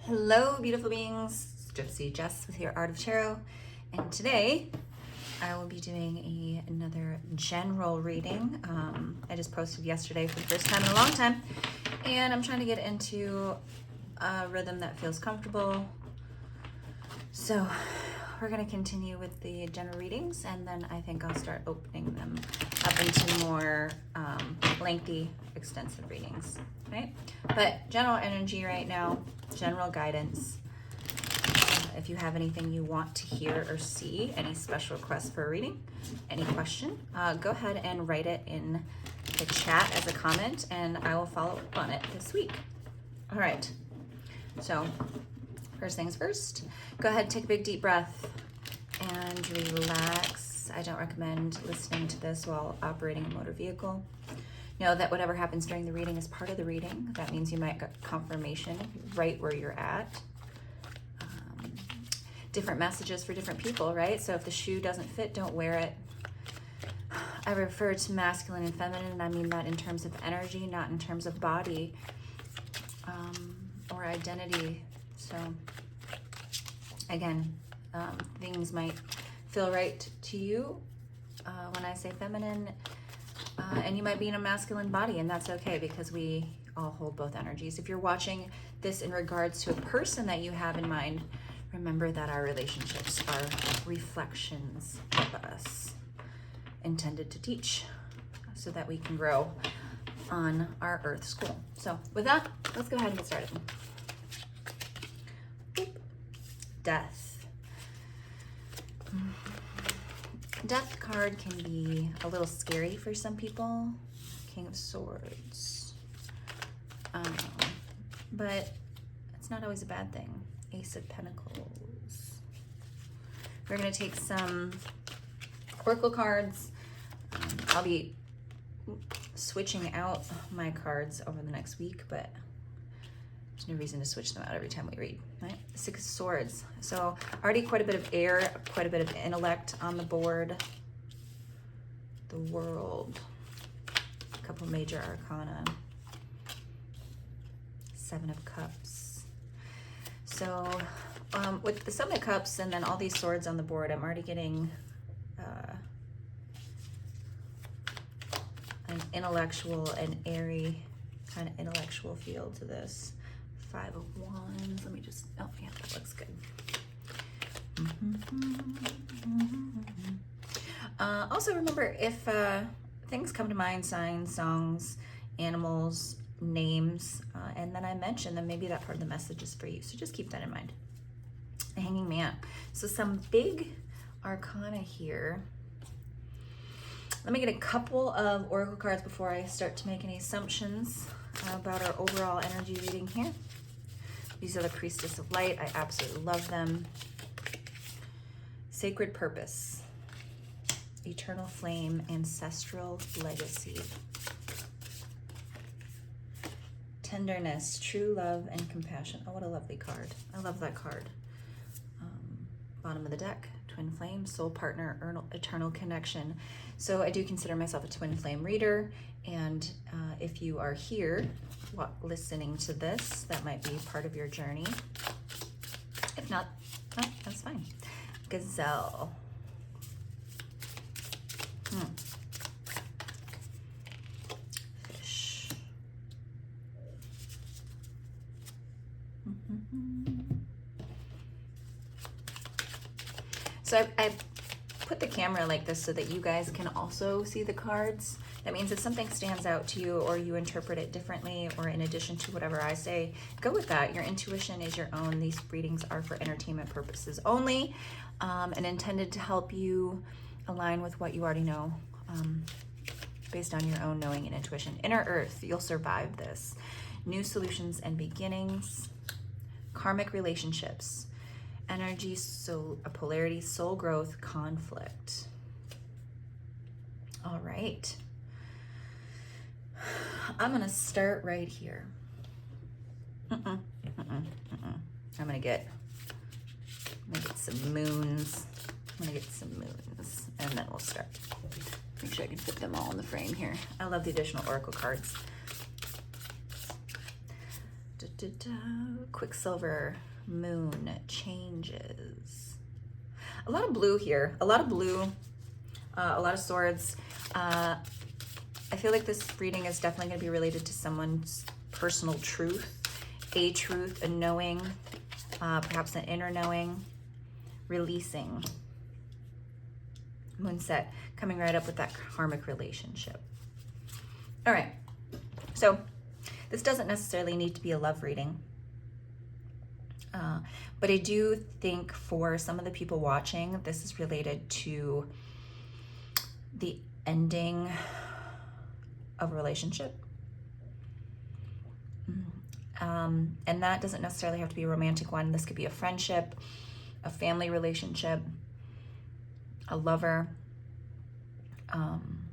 Hello, beautiful beings. It's Gypsy Jess with your Art of Tarot, and today I will be doing another general reading. I just posted yesterday for the first time in a long time, and I'm trying to get into a rhythm that feels comfortable. So we're going to continue with the general readings, and then I think I'll start opening them up into more lengthy, extensive readings, right? But general energy right now, general guidance. If you have anything you want to hear or see, any special requests for a reading, any question, go ahead and write it in the chat as a comment, and I will follow up on it this week. All right, so first things first, go ahead, take a big deep breath and relax. I don't recommend listening to this while operating a motor vehicle. Know that whatever happens during the reading is part of the reading. That means you might get confirmation right where you're at. Different messages for different people, right? So if the shoe doesn't fit, don't wear it. I refer to masculine and feminine, and I mean that in terms of energy, not in terms of body or identity. So again, things might feel right to you when I say feminine, and you might be in a masculine body, and that's okay because we all hold both energies. If you're watching this in regards to a person that you have in mind, remember that our relationships are reflections of us, intended to teach so that we can grow on our earth school. So with that, let's go ahead and get started. Boop. Death. Death card can be a little scary for some people. King of Swords. But it's not always a bad thing. Ace of Pentacles. We're going to take some oracle cards. I'll be switching out my cards over the next week, but there's no reason to switch them out every time we read, right? Six of Swords. So already quite a bit of air, quite a bit of intellect on the board. The World. A couple major arcana. Seven of Cups. So with the Seven of Cups and then all these swords on the board, I'm already getting an intellectual and airy kind of intellectual feel to this. Five of Wands. Let me just, oh yeah, that looks good. Also remember, if things come to mind, signs, songs, animals, names, and then I mention them, maybe that part of the message is for you. So just keep that in mind. The Hanging Man. So some big arcana here. Let me get a couple of oracle cards before I start to make any assumptions about our overall energy reading here. These are the Priestess of Light. I absolutely love them. Sacred Purpose. Eternal Flame. Ancestral Legacy. Tenderness, True Love, and Compassion. Oh, what a lovely card. I love that card. Bottom of the deck, Twin Flame, Soul Partner, Eternal Connection. So I do consider myself a Twin Flame reader, and if you are here listening to this, that might be part of your journey. If not, oh, that's fine. Gazelle. Fish. So I put the camera like this so that you guys can also see the cards. That means if something stands out to you or you interpret it differently or in addition to whatever I say, go with that. Your intuition is your own. These readings are for entertainment purposes only, and intended to help you align with what you already know, based on your own knowing and intuition. Inner Earth, you'll survive this. New solutions and beginnings. Karmic relationships. Energy, soul, polarity, soul growth, conflict. All right. I'm going to start right here. I'm going to get some moons. And then we'll start. Make sure I can fit them all in the frame here. I love the additional oracle cards. Quicksilver moon changes. A lot of blue here. A lot of blue. A lot of swords. I feel like this reading is definitely going to be related to someone's personal truth, a knowing, perhaps an inner knowing, releasing. Moonset coming right up with that karmic relationship. All right, so this doesn't necessarily need to be a love reading, but I do think for some of the people watching, this is related to the ending of a relationship. And that doesn't necessarily have to be a romantic one. This could be a friendship, a family relationship, a lover. And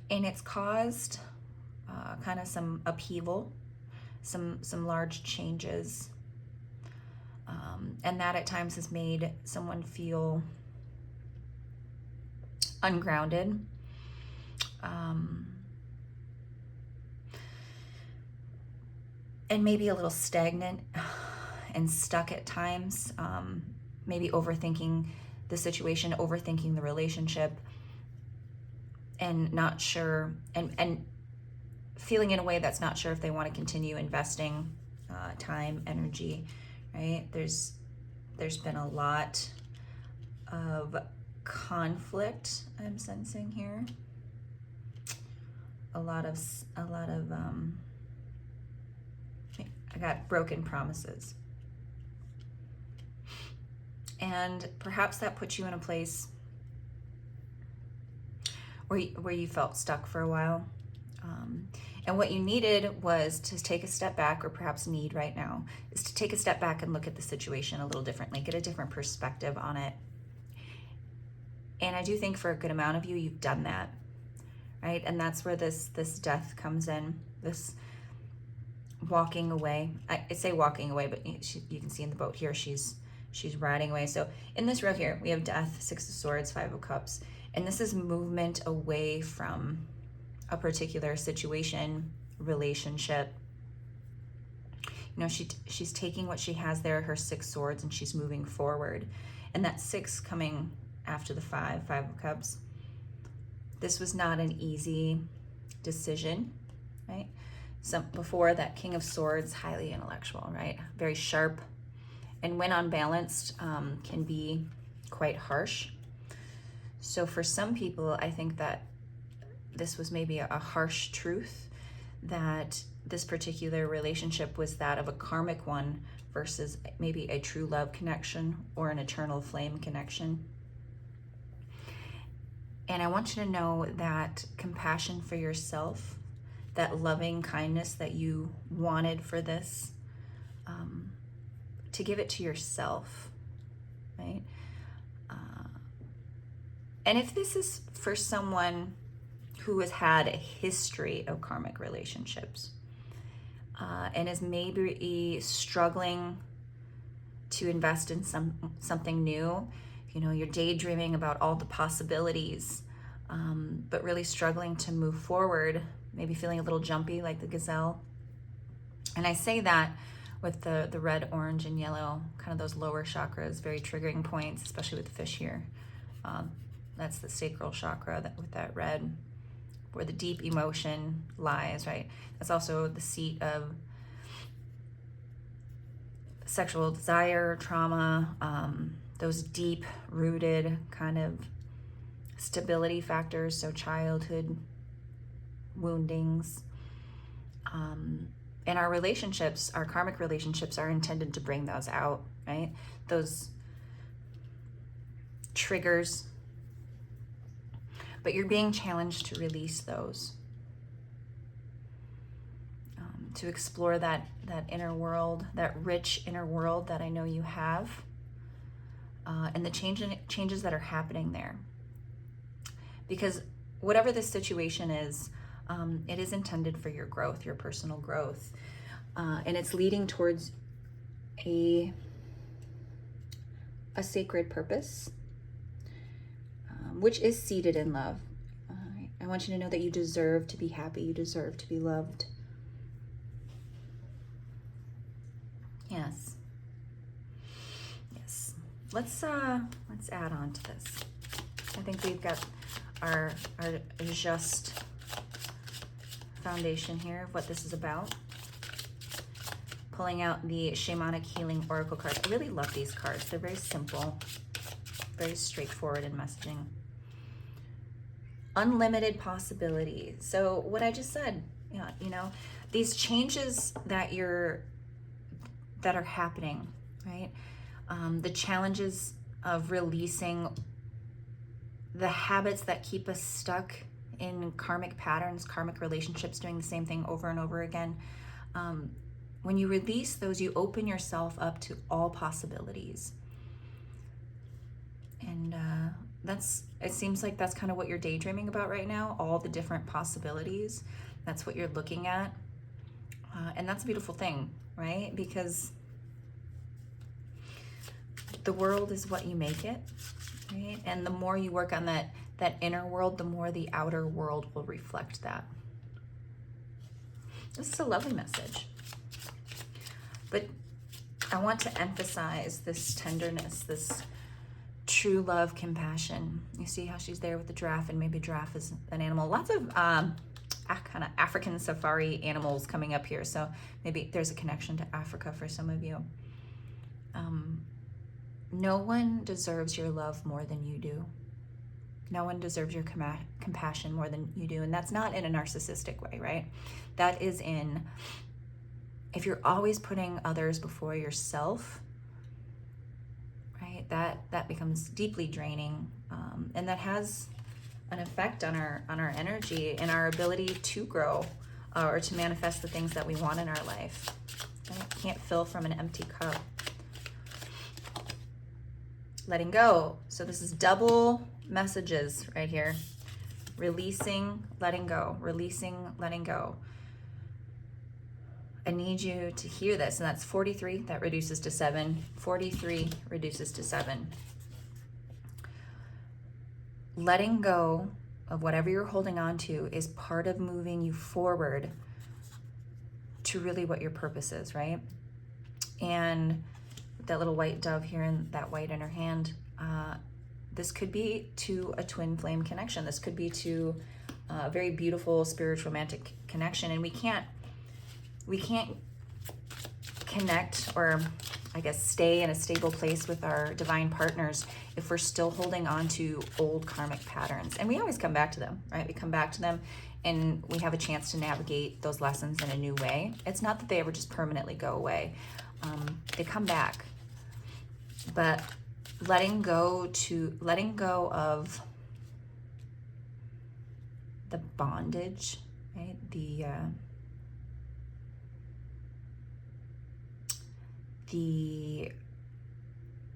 it's caused kind of some upheaval, some large changes. And that at times has made someone feel ungrounded. And maybe a little stagnant and stuck at times. Maybe overthinking the situation, overthinking the relationship, and not sure, and feeling in a way that's not sure if they want to continue investing time, energy, right? There's been a lot of conflict I'm sensing here. A lot of I got broken promises. And perhaps that puts you in a place where you felt stuck for a while. And what you needed was to take a step back, or perhaps need right now, is to take a step back and look at the situation a little differently, get a different perspective on it. And I do think for a good amount of you, you've done that, right? And that's where this death comes in, this walking away. I say walking away, but you can see in the boat here, she's riding away. So in this row here, we have death, Six of Swords, Five of Cups. And this is movement away from a particular situation, relationship. You know, she's taking what she has there, her Six Swords, and she's moving forward. And that six coming after the Five of Cups. This was not an easy decision, right? Before that, King of Swords, highly intellectual, right? Very sharp. And when unbalanced, can be quite harsh. So for some people, I think that this was maybe a harsh truth, that this particular relationship was that of a karmic one versus maybe a true love connection or an eternal flame connection. And I want you to know that compassion for yourself, that loving kindness that you wanted for this, to give it to yourself, right? And if this is for someone who has had a history of karmic relationships, and is maybe struggling to invest in something new, you know, you're daydreaming about all the possibilities, but really struggling to move forward, maybe feeling a little jumpy like the gazelle. And I say that with the red, orange, and yellow, kind of those lower chakras, very triggering points, especially with the fish here. That's the sacral chakra with that red, where the deep emotion lies, right? That's also the seat of sexual desire, trauma, those deep-rooted kind of stability factors, so childhood woundings. And our relationships, our karmic relationships, are intended to bring those out, right? Those triggers. But you're being challenged to release those, to explore that inner world, that rich inner world that I know you have, and the changes that are happening there. Because whatever this situation is, it is intended for your growth, your personal growth, and it's leading towards a sacred purpose, which is seated in love. I want you to know that you deserve to be happy, you deserve to be loved. Yes. Yes. Let's add on to this. I think we've got our just foundation here of what this is about. Pulling out the Shamanic Healing Oracle cards. I really love these cards. They're very simple, very straightforward in messaging. Unlimited possibility. So what I just said, yeah, you know, these changes that are happening, right? The challenges of releasing the habits that keep us stuck in karmic patterns, karmic relationships, doing the same thing over and over again. When you release those, you open yourself up to all possibilities. And it seems like that's kind of what you're daydreaming about right now, all the different possibilities. That's what you're looking at. And that's a beautiful thing, right? Because the world is what you make it, right? And the more you work on that inner world, the more the outer world will reflect that. This is a lovely message. But I want to emphasize this tenderness, this true love, compassion. You see how she's there with the giraffe, and maybe giraffe is an animal. Lots of kind of African safari animals coming up here. So maybe there's a connection to Africa for some of you. No one deserves your love more than you do. No one deserves your compassion more than you do. And that's not in a narcissistic way, right? That is in, if you're always putting others before yourself, right, that becomes deeply draining. And that has an effect on our energy and our ability to grow or to manifest the things that we want in our life. Right? Can't fill from an empty cup. Letting go. So this is double messages right here. Releasing, letting go. Releasing, letting go. I need you to hear this, and that's 43. That reduces to 7. 43 reduces to 7. Letting go of whatever you're holding on to is part of moving you forward to really what your purpose is, right? And that little white dove here and that white in her hand, this could be to a twin flame connection. This could be to a very beautiful spiritual romantic connection. And we can't connect, or I guess stay in a stable place with our divine partners if we're still holding on to old karmic patterns. And we always come back to them, right? We come back to them and we have a chance to navigate those lessons in a new way. It's not that they ever just permanently go away. They come back. But letting go of the bondage, right?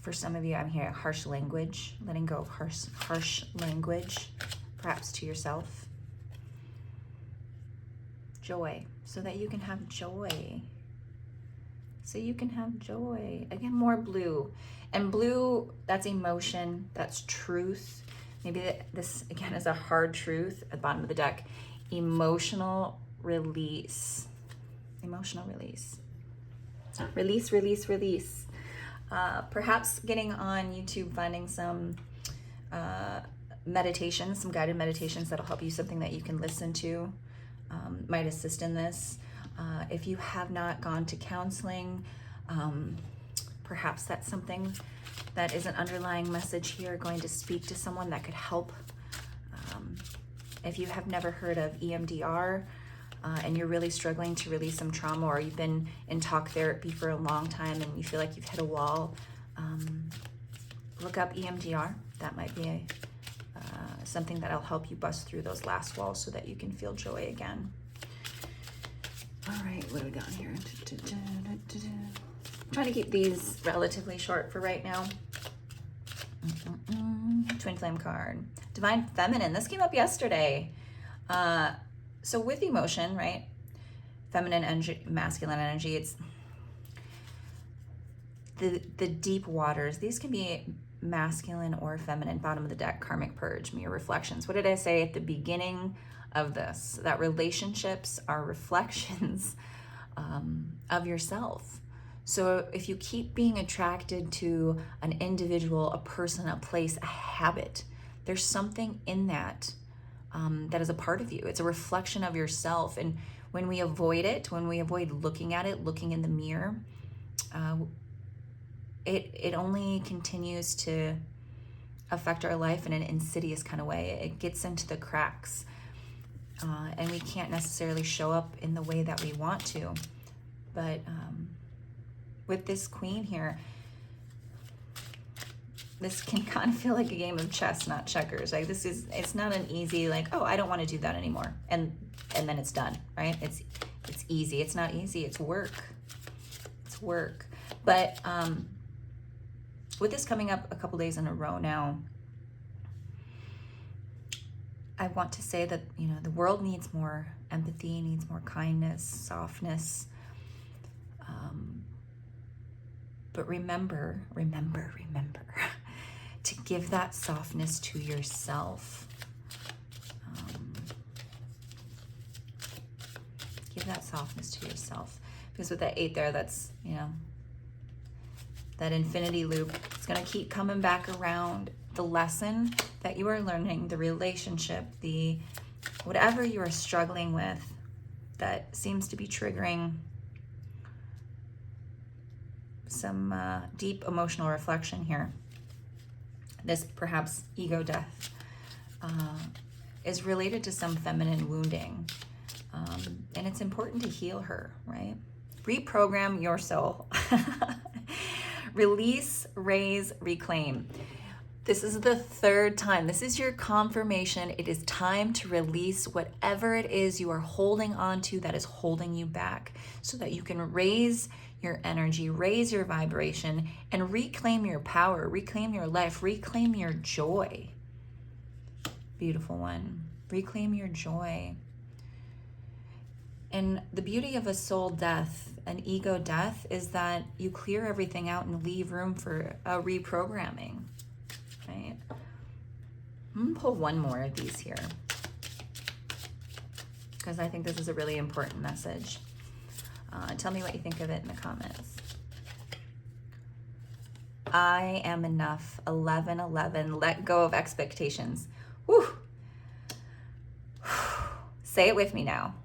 For some of you, I'm hearing harsh language, letting go of harsh language, perhaps to yourself. Joy, so that you can have joy. So you can have joy. Again, more blue. And blue, that's emotion, that's truth. Maybe this, again, is a hard truth at the bottom of the deck. Emotional release. Emotional release. Release, release, release. Perhaps getting on YouTube, finding some meditations, some guided meditations that'll help you, something that you can listen to, might assist in this. If you have not gone to counseling, perhaps that's something that is an underlying message here, going to speak to someone that could help. If you have never heard of EMDR and you're really struggling to release some trauma, or you've been in talk therapy for a long time and you feel like you've hit a wall, look up EMDR. That might be something that'll help you bust through those last walls so that you can feel joy again. All right, what do we got here? I'm trying to keep these relatively short for right now. Twin flame card. Divine feminine. This came up yesterday. So with emotion, right? Feminine energy, masculine energy. It's the deep waters. These can be masculine or feminine. Bottom of the deck, karmic purge, mirror reflections. What did I say at the beginning of this? That relationships are reflections of yourself. So if you keep being attracted to an individual, a person, a place, a habit, there's something in that that is a part of you. It's a reflection of yourself. And when we avoid it, when we avoid looking at it, looking in the mirror, it only continues to affect our life in an insidious kind of way. It gets into the cracks, and we can't necessarily show up in the way that we want to. But with this queen here, this can kind of feel like a game of chess, not checkers. Like it's not an easy, like, oh, I don't want to do that anymore, and then it's done, right? It's easy. It's not easy. It's work. It's work. But with this coming up a couple days in a row now, I want to say that, you know, the world needs more empathy, needs more kindness, softness. But remember to give that softness to yourself. Give that softness to yourself. Because with that 8 there, that's, you know, that infinity loop. It's going to keep coming back around. The lesson that you are learning, the relationship, the whatever you are struggling with that seems to be triggering some deep emotional reflection here. This perhaps ego death is related to some feminine wounding. And it's important to heal her, right? Reprogram your soul. Release, raise, reclaim. This is the 3rd time. This is your confirmation. It is time to release whatever it is you are holding on to that is holding you back, so that you can raise your energy, raise your vibration, and reclaim your power, reclaim your life, reclaim your joy. Beautiful one. Reclaim your joy. And the beauty of a soul death, an ego death, is that you clear everything out and leave room for a reprogramming, right? I'm gonna pull one more of these here, because I think this is a really important message. Tell me what you think of it in the comments. I am enough. 11:11. Let go of expectations. Whew. Say it with me now.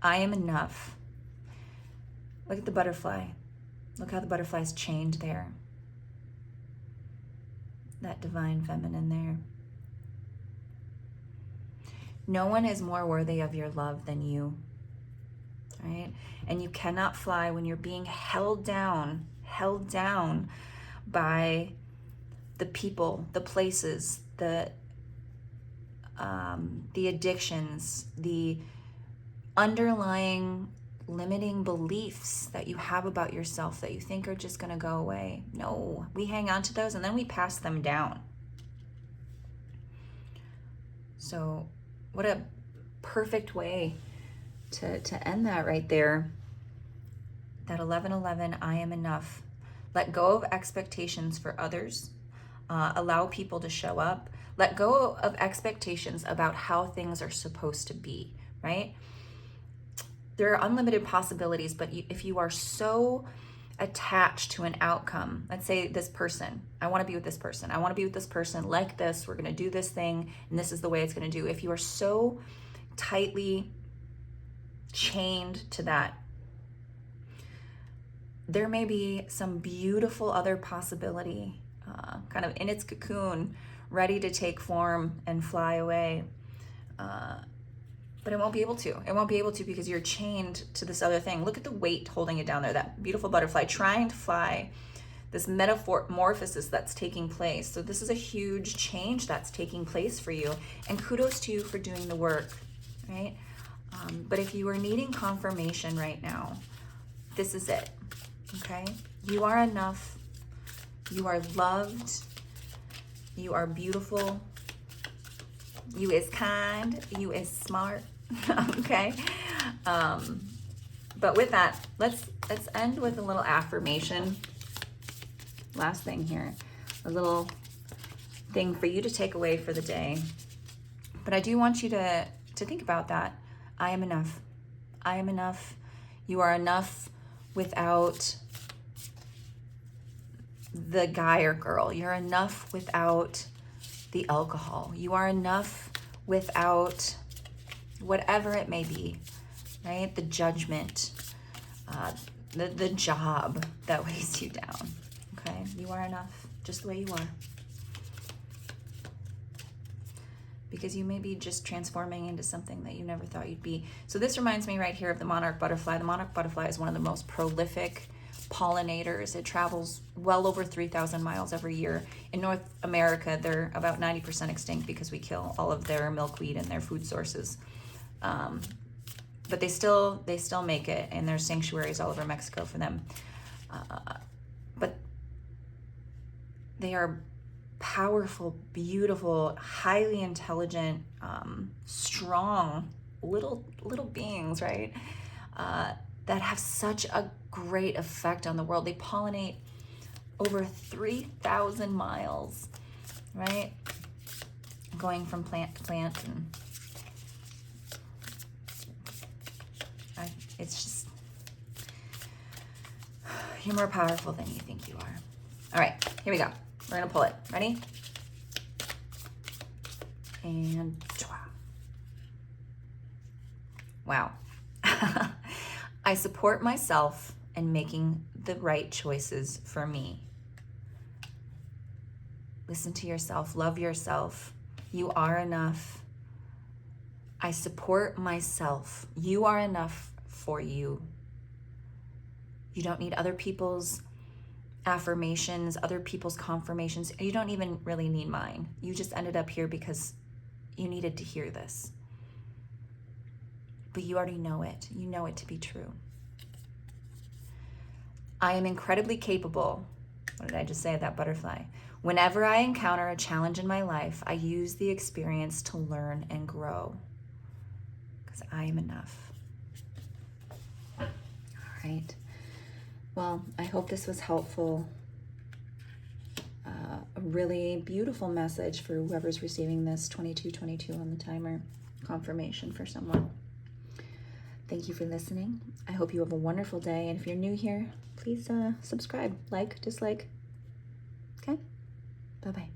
I am enough. Look at the butterfly. Look how the butterfly's chained there. That divine feminine there. No one is more worthy of your love than you, right? And you cannot fly when you're being held down by the people, the places, the addictions, the underlying limiting beliefs that you have about yourself that you think are just going to go away. No, we hang on to those and then we pass them down. So what a perfect way to end that right there. That 11:11, I am enough. Let go of expectations for others. Allow people to show up. Let go of expectations about how things are supposed to be, right? There are unlimited possibilities, but if you are so attached to an outcome, let's say this person, I want to be with this person, I want to be with this person like this, we're going to do this thing, and this is the way it's going to do. If you are so tightly chained to that, there may be some beautiful other possibility kind of in its cocoon, ready to take form and fly away. But it won't be able to. It won't be able to because you're chained to this other thing. Look at the weight holding it down there, that beautiful butterfly trying to fly, this metamorphosis that's taking place. So this is a huge change that's taking place for you. And kudos to you for doing the work, right? But if you are needing confirmation right now, this is it, okay? You are enough. You are loved. You are beautiful. You is kind. You is smart. Okay. But with that, let's end with a little affirmation. Last thing here, a little thing for you to take away for the day. But I do want you to think about that. I am enough. I am enough. You are enough without the guy or girl. You're enough without the alcohol. You are enough without whatever it may be, right? The judgment, the job that weighs you down, okay? You are enough just the way you are. Because you may be just transforming into something that you never thought you'd be. So this reminds me right here of the monarch butterfly. The monarch butterfly is one of the most prolific pollinators. It travels well over 3,000 miles every year. In North America, they're about 90% extinct because we kill all of their milkweed and their food sources. But they still make it, and there's sanctuaries all over Mexico for them. But they are powerful, beautiful, highly intelligent, strong little beings, right? That have such a great effect on the world. They pollinate over 3,000 miles, right? Going from plant to plant, and it's just, you're more powerful than you think you are. All right, here we go. We're gonna pull it. Ready? And wow. I support myself in making the right choices for me. Listen to yourself. Love yourself. You are enough. I support myself. You are enough for you. You don't need other people's affirmations, other people's confirmations. You don't even really need mine. You just ended up here because you needed to hear this. But you already know it. You know it to be true. I am incredibly capable. What did I just say? That butterfly. Whenever I encounter a challenge in my life, I use the experience to learn and grow. Because I am enough. All right. Well, I hope this was helpful. A really beautiful message for whoever's receiving this 2222 on the timer confirmation for someone. Thank you for listening. I hope you have a wonderful day. And if you're new here, please subscribe, like, dislike. Okay? Bye-bye.